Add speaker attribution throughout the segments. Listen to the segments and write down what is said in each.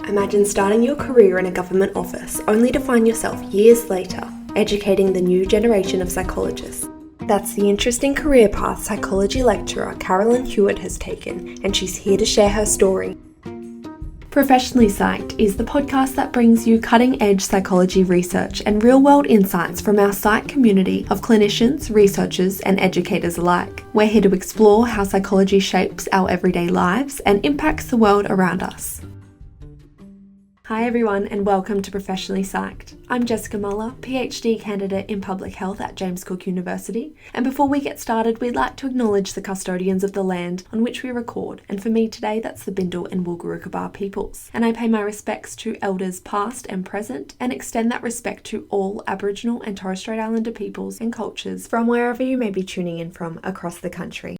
Speaker 1: Imagine starting your career in a government office only to find yourself years later educating the new generation of psychologists. That's the interesting career path psychology lecturer Carolyn Heward has taken, and she's here to share her story. Professionally Psyched is the podcast that brings you cutting-edge psychology research and real-world insights from our psych community of clinicians, researchers, and educators alike. We're here to explore how psychology shapes our everyday lives and impacts the world around us. Hi everyone, and welcome to Professionally Psyched. I'm Jessica Muller, PhD candidate in Public Health at James Cook University, and before we get started, we'd like to acknowledge the custodians of the land on which we record, and for me today that's the Bindal and Wulgurukaba peoples. And I pay my respects to elders past and present, and extend that respect to all Aboriginal and Torres Strait Islander peoples and cultures from wherever you may be tuning in from across the country.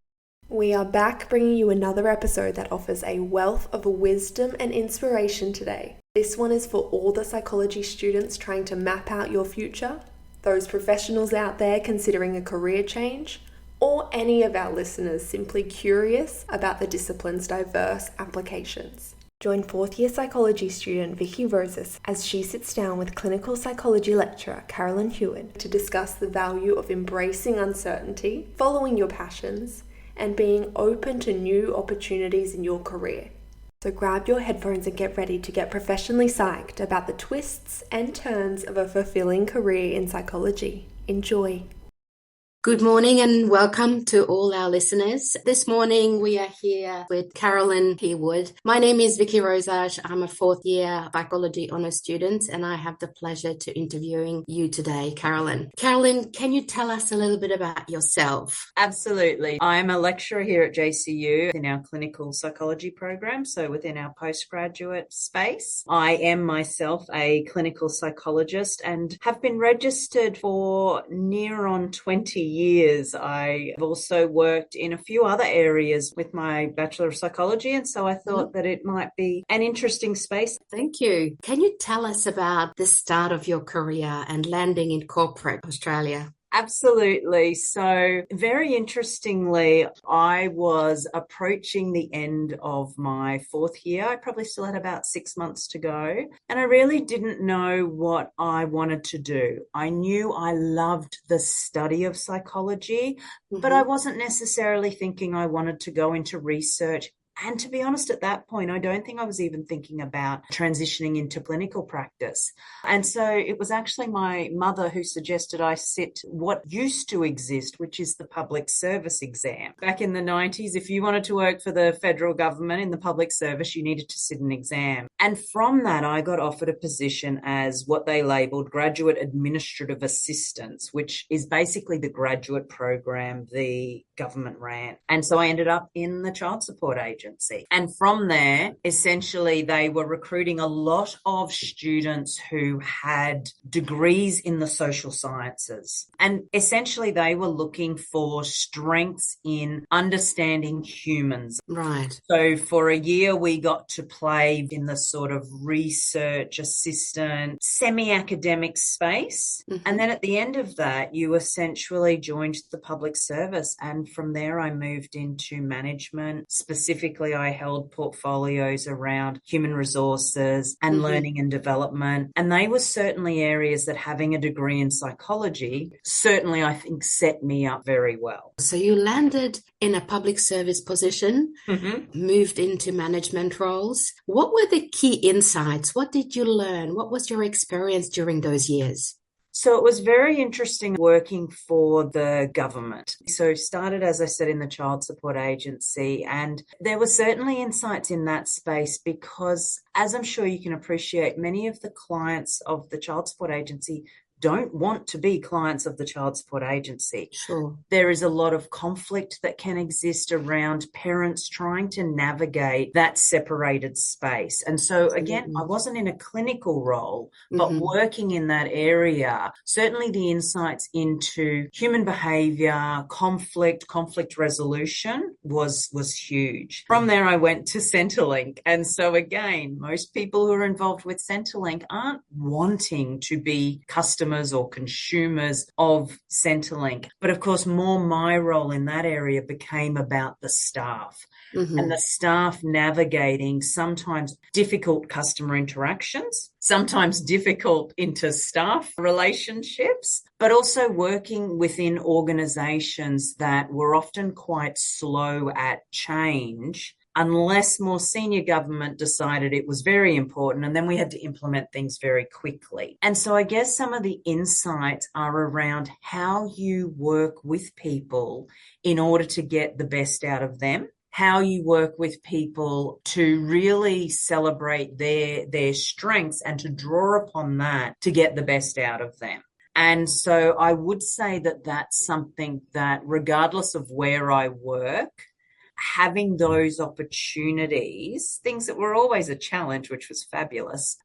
Speaker 1: We are back bringing you another episode that offers a wealth of wisdom and inspiration today. This one is for all the psychology students trying to map out your future, those professionals out there considering a career change, or any of our listeners simply curious about the discipline's diverse applications. Join fourth-year psychology student Viki Rozsas as she sits down with clinical psychology lecturer Carolyn Heward to discuss the value of embracing uncertainty, following your passions, and being open to new opportunities in your career. So grab your headphones and get ready to get professionally psyched about the twists and turns of a fulfilling career in psychology. Enjoy.
Speaker 2: Good morning and welcome to all our listeners. This morning we are here with Carolyn Heward. My name is Viki Rozsas. I'm a fourth year psychology honours student and I have the pleasure to interviewing you today, Carolyn. Carolyn, can you tell us a little bit about yourself?
Speaker 3: Absolutely. I'm a lecturer here at JCU in our clinical psychology program, so within our postgraduate space. I am myself a clinical psychologist and have been registered for near on 20 years. I've also worked in a few other areas with my Bachelor of Psychology, and so I thought that it might be an interesting space.
Speaker 2: Thank you. Can you tell us about the start of your career and landing in corporate Australia?
Speaker 3: Absolutely. So very interestingly, I was approaching the end of my fourth year. I probably still had about 6 months to go. And I really didn't know what I wanted to do. I knew I loved the study of psychology, but I wasn't necessarily thinking I wanted to go into research. And to be honest, at that point, I don't think I was even thinking about transitioning into clinical practice. And so it was actually my mother who suggested I sit what used to exist, which is the public service exam. Back in the 90s, if you wanted to work for the federal government in the public service, you needed to sit an exam. And from that, I got offered a position as what they labelled graduate administrative assistants, which is basically the graduate program the government ran. And so I ended up in the child support agency. And from there, essentially, they were recruiting a lot of students who had degrees in the social sciences. And essentially, they were looking for strengths in understanding humans.
Speaker 2: Right.
Speaker 3: So for a year, we got to play in the sort of research assistant, semi-academic space. And then at the end of that, you essentially joined the public service. And from there, I moved into management. Specifically, I held portfolios around human resources and learning and development. And they were certainly areas that having a degree in psychology certainly, I think, set me up very well.
Speaker 2: So you landed in a public service position, moved into management roles. What were the key insights? What did you learn? What was your experience during those years?
Speaker 3: So it was very interesting working for the government. So started, as I said, in the child support agency, and there were certainly insights in that space because, as I'm sure you can appreciate, many of the clients of the child support agency don't want to be clients of the child support agency.
Speaker 2: Sure.
Speaker 3: There is a lot of conflict that can exist around parents trying to navigate that separated space. And so again, I wasn't in a clinical role, but working in that area, certainly the insights into human behavior, conflict resolution was huge. From there, I went to Centrelink. And so again, most people who are involved with Centrelink aren't wanting to be custom customers or consumers of Centrelink. But of course, more my role in that area became about the staff. And the staff navigating sometimes difficult customer interactions, sometimes difficult inter-staff relationships, but also working within organizations that were often quite slow at change unless more senior government decided it was very important, and then we had to implement things very quickly. And so I guess some of the insights are around how you work with people in order to get the best out of them, how you work with people to really celebrate their strengths and to draw upon that to get the best out of them. And so I would say that that's something that, regardless of where I work, having those opportunities, things that were always a challenge, which was fabulous,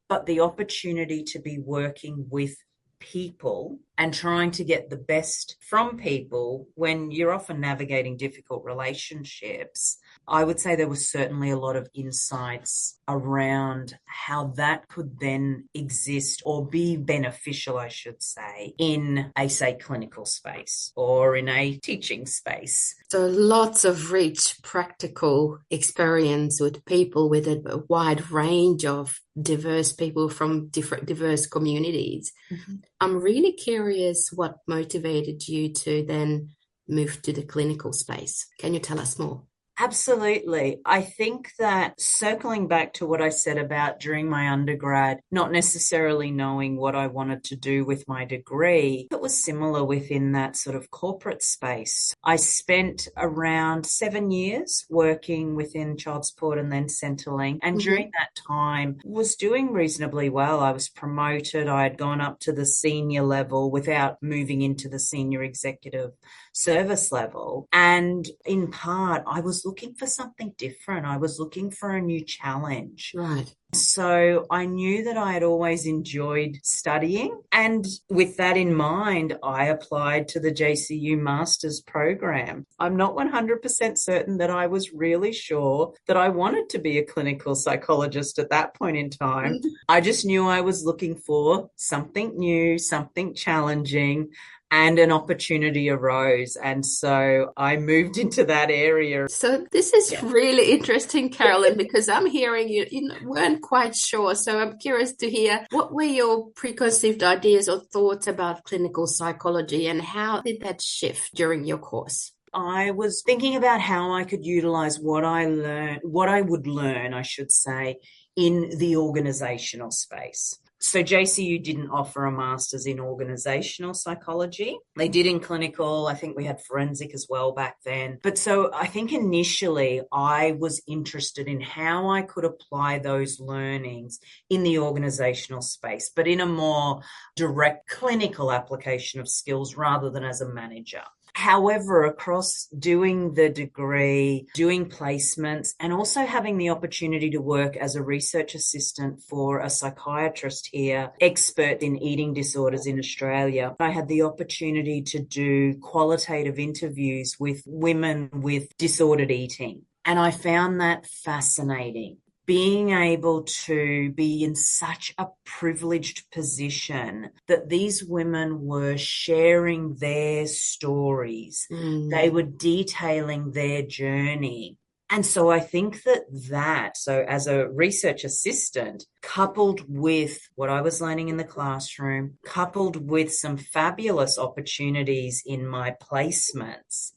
Speaker 3: but the opportunity to be working with people and trying to get the best from people when you're often navigating difficult relationships, I would say there was certainly a lot of insights around how that could then exist or be beneficial, I should say, in a, say, clinical space or in a teaching space.
Speaker 2: So lots of rich practical experience with people with a wide range of diverse people from different diverse communities. Mm-hmm. I'm really curious what motivated you to then move to the clinical space. Can you tell us more?
Speaker 3: Absolutely. I think that circling back to what I said about during my undergrad, not necessarily knowing what I wanted to do with my degree, it was similar within that sort of corporate space. I spent around 7 years working within child support and then Centrelink. And during that time was doing reasonably well. I was promoted. I had gone up to the senior level without moving into the senior executive service level. And in part, I was looking for something different. I was looking for a new challenge.
Speaker 2: Right.
Speaker 3: So I knew that I had always enjoyed studying. And with that in mind, I applied to the JCU Master's program. I'm not 100% certain that I was really sure that I wanted to be a clinical psychologist at that point in time. I just knew I was looking for something new, something challenging, and an opportunity arose. And so I moved into that area.
Speaker 2: So this is really interesting, Carolyn, because I'm hearing you weren't quite sure. So I'm curious to hear, what were your preconceived ideas or thoughts about clinical psychology, and how did that shift during your course?
Speaker 3: I was thinking about how I could utilize what I would learn, I should say, in the organizational space. So JCU didn't offer a master's in organizational psychology. They did in clinical. I think we had forensic as well back then. But so I think initially I was interested in how I could apply those learnings in the organizational space, but in a more direct clinical application of skills rather than as a manager. However, across doing the degree, doing placements, and also having the opportunity to work as a research assistant for a psychiatrist here, expert in eating disorders in Australia, I had the opportunity to do qualitative interviews with women with disordered eating. And I found that fascinating. Being able to be in such a privileged position that these women were sharing their stories. They were detailing their journey. And so I think so as a research assistant, coupled with what I was learning in the classroom, coupled with some fabulous opportunities in my placements,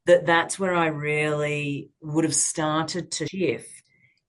Speaker 3: that's where I really would have started to shift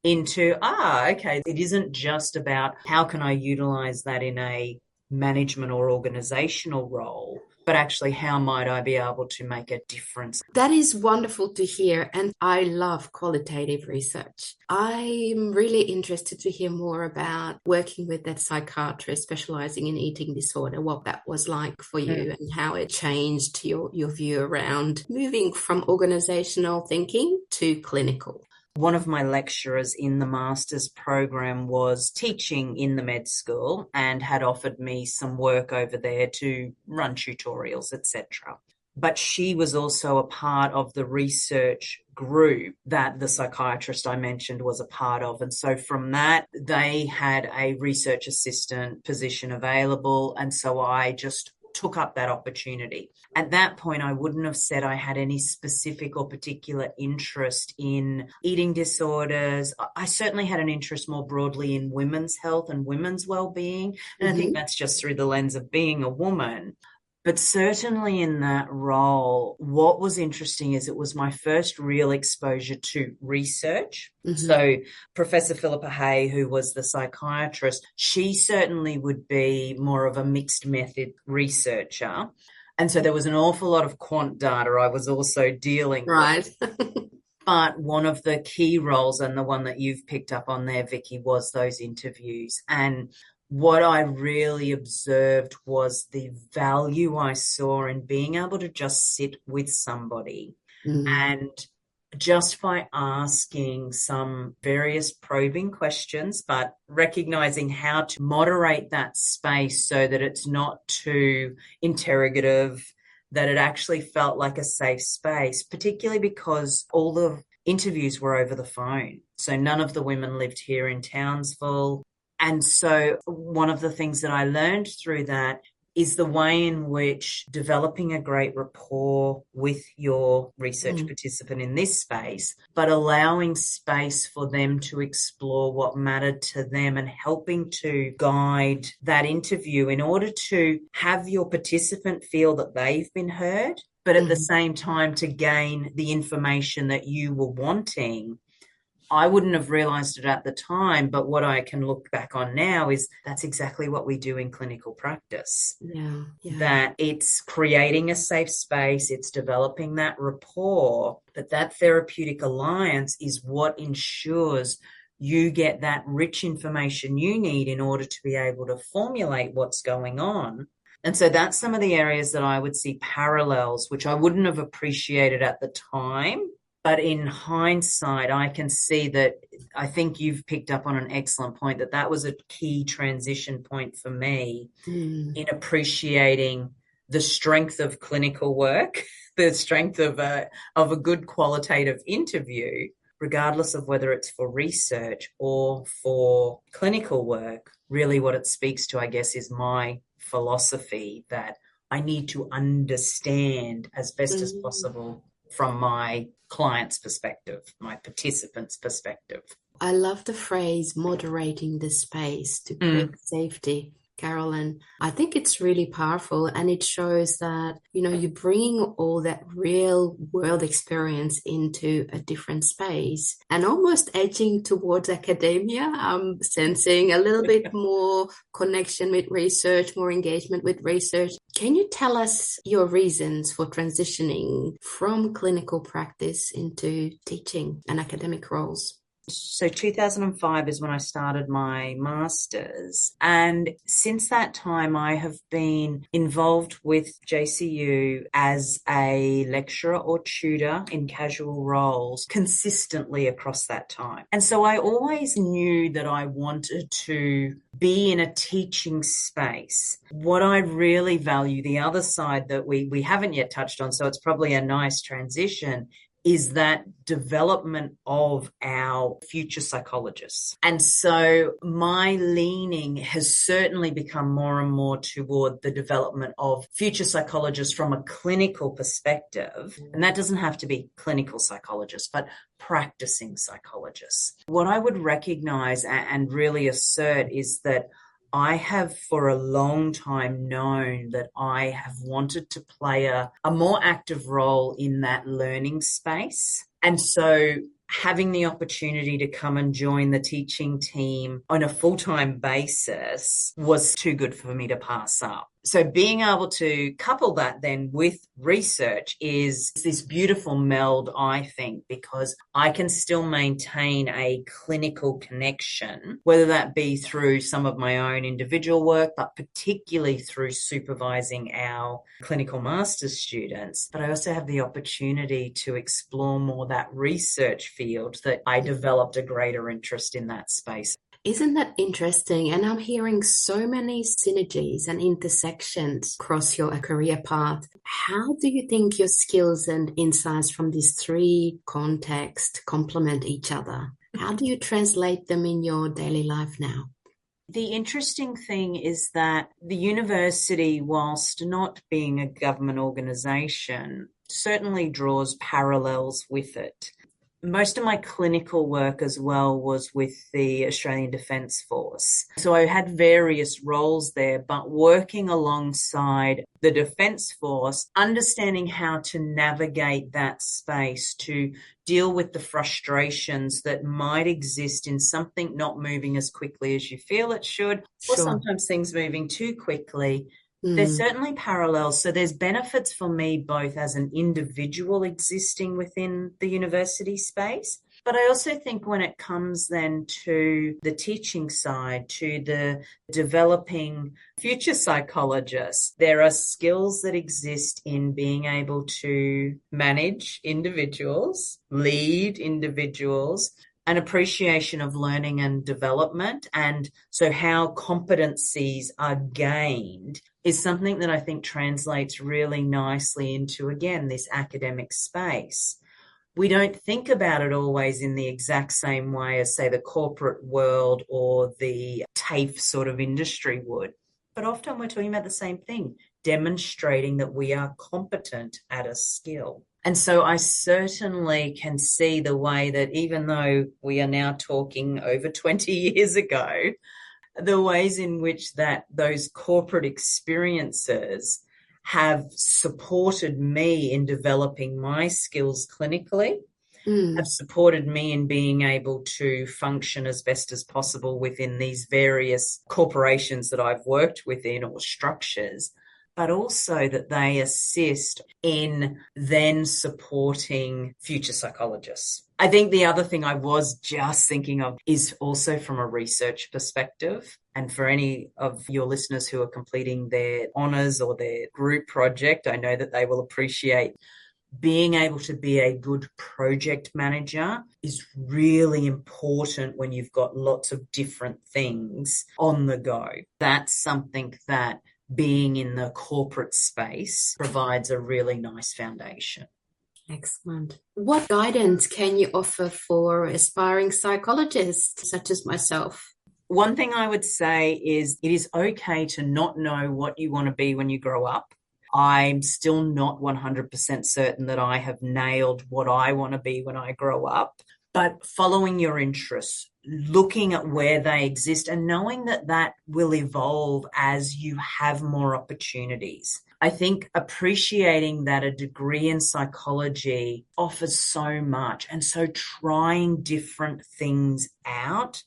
Speaker 3: into, okay, it isn't just about how can I utilize that in a management or organizational role, but actually how might I be able to make a difference?
Speaker 2: That is wonderful to hear. And I love qualitative research. I'm really interested to hear more about working with that psychiatrist specializing in eating disorder, what that was like for you and how it changed your view around moving from organizational thinking to clinical.
Speaker 3: One of my lecturers in the master's program was teaching in the med school and had offered me some work over there to run tutorials, etc. But she was also a part of the research group that the psychiatrist I mentioned was a part of. And so from that, they had a research assistant position available. And so I just took up that opportunity. At that point, I wouldn't have said I had any specific or particular interest in eating disorders. I certainly had an interest more broadly in women's health and women's well-being. And I think that's just through the lens of being a woman. But certainly in that role, what was interesting is it was my first real exposure to research. So Professor Philippa Hay, who was the psychiatrist, she certainly would be more of a mixed method researcher. And so there was an awful lot of quant data I was also dealing with. But one of the key roles, and the one that you've picked up on there, Viki, was those interviews. And what I really observed was the value I saw in being able to just sit with somebody and just by asking some various probing questions, but recognizing how to moderate that space so that it's not too interrogative, that it actually felt like a safe space, particularly because all the interviews were over the phone. So none of the women lived here in Townsville. And so one of the things that I learned through that is the way in which developing a great rapport with your research participant in this space, but allowing space for them to explore what mattered to them and helping to guide that interview in order to have your participant feel that they've been heard, but at the same time to gain the information that you were wanting. I wouldn't have realized it at the time, but what I can look back on now is that's exactly what we do in clinical practice. That it's creating a safe space, it's developing that rapport, but that therapeutic alliance is what ensures you get that rich information you need in order to be able to formulate what's going on. And so that's some of the areas that I would see parallels, which I wouldn't have appreciated at the time. But in hindsight, I can see that I think you've picked up on an excellent point, that was a key transition point for me in appreciating the strength of clinical work, the strength of a good qualitative interview, regardless of whether it's for research or for clinical work. Really what it speaks to, I guess, is my philosophy that I need to understand as best as possible from my client's perspective, my participant's perspective.
Speaker 2: I love the phrase moderating the space to create safety, Carolyn. I think it's really powerful, and it shows that, you're bringing all that real world experience into a different space and almost edging towards academia. I'm sensing a little bit more connection with research, more engagement with research. Can you tell us your reasons for transitioning from clinical practice into teaching and academic roles?
Speaker 3: So 2005 is when I started my master's. And since that time, I have been involved with JCU as a lecturer or tutor in casual roles consistently across that time. And so I always knew that I wanted to be in a teaching space. What I really value, the other side that we haven't yet touched on, so it's probably a nice transition, is that development of our future psychologists. And so my leaning has certainly become more and more toward the development of future psychologists from a clinical perspective. And that doesn't have to be clinical psychologists, but practicing psychologists. What I would recognize and really assert is that I have for a long time known that I have wanted to play a more active role in that learning space. And so having the opportunity to come and join the teaching team on a full-time basis was too good for me to pass up. So being able to couple that then with research is this beautiful meld, I think, because I can still maintain a clinical connection, whether that be through some of my own individual work, but particularly through supervising our clinical master's students. But I also have the opportunity to explore more that research field that I developed a greater interest in that space.
Speaker 2: Isn't that interesting? And I'm hearing so many synergies and intersections across your career path. How do you think your skills and insights from these three contexts complement each other? How do you translate them in your daily life now?
Speaker 3: The interesting thing is that the university, whilst not being a government organisation, certainly draws parallels with it. Most of my clinical work as well was with the Australian Defence Force. So I had various roles there, but working alongside the Defence Force, understanding how to navigate that space to deal with the frustrations that might exist in something not moving as quickly as you feel it should, or sometimes things moving too quickly. There's certainly parallels. So there's benefits for me both as an individual existing within the university space, but I also think when it comes then to the teaching side, to the developing future psychologists, there are skills that exist in being able to manage individuals, lead individuals, an appreciation of learning and development. And so how competencies are gained is something that I think translates really nicely into, again, this academic space. We don't think about it always in the exact same way as, say, the corporate world or the TAFE sort of industry would. But often we're talking about the same thing, demonstrating that we are competent at a skill. And so I certainly can see the way that even though we are now talking over 20 years ago, the ways in which that those corporate experiences have supported me in developing my skills clinically, have supported me in being able to function as best as possible within these various corporations that I've worked within or structures, but also that they assist in then supporting future psychologists. I think the other thing I was just thinking of is also from a research perspective. And for any of your listeners who are completing their honours or their group project, I know that they will appreciate being able to be a good project manager is really important when you've got lots of different things on the go. That's something that being in the corporate space provides a really nice foundation.
Speaker 2: Excellent. What guidance can you offer for aspiring psychologists such as myself?
Speaker 3: One thing I would say is it is okay to not know what you want to be when you grow up. I'm still not 100% certain that I have nailed what I want to be when I grow up, but following your interests, looking at where they exist and knowing that that will evolve as you have more opportunities. I think appreciating that a degree in psychology offers so much, and so trying different things out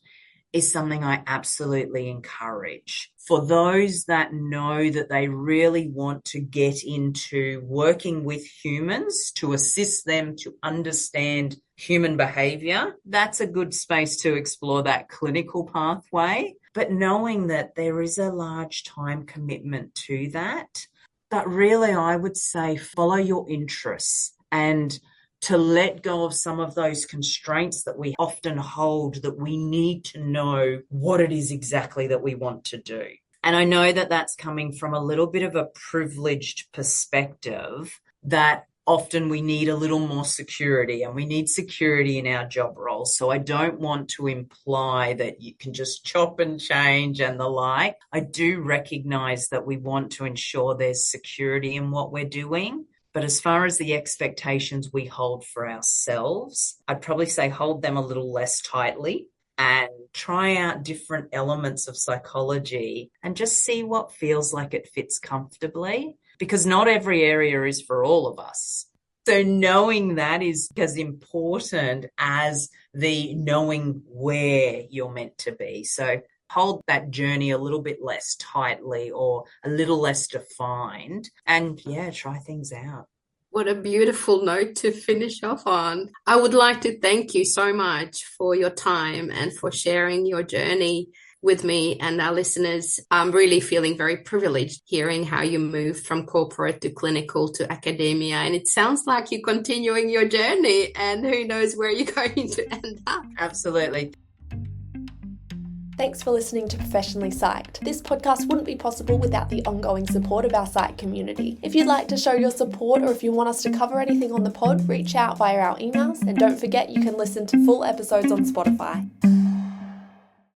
Speaker 3: is something I absolutely encourage. For those that know that they really want to get into working with humans to assist them to understand human behavior, that's a good space to explore that clinical pathway. But knowing that there is a large time commitment to that. But really, I would say follow your interests and to let go of some of those constraints that we often hold, that we need to know what it is exactly that we want to do. And I know that that's coming from a little bit of a privileged perspective, that often we need a little more security, and we need security in our job roles. So I don't want to imply that you can just chop and change and the like. I do recognize that we want to ensure there's security in what we're doing. But as far as the expectations we hold for ourselves, I'd probably say hold them a little less tightly and try out different elements of psychology and just see what feels like it fits comfortably, because not every area is for all of us. So knowing that is as important as the knowing where you're meant to be. So hold that journey a little bit less tightly or a little less defined, and try things out.
Speaker 2: What a beautiful note to finish off on. I would like to thank you so much for your time and for sharing your journey with me and our listeners. I'm really feeling very privileged hearing how you moved from corporate to clinical to academia. And it sounds like you're continuing your journey, and who knows where you're going to end up.
Speaker 3: Absolutely.
Speaker 1: Thanks for listening to Professionally Psyched. This podcast wouldn't be possible without the ongoing support of our Psych community. If you'd like to show your support or if you want us to cover anything on the pod, reach out via our emails, and don't forget you can listen to full episodes on Spotify.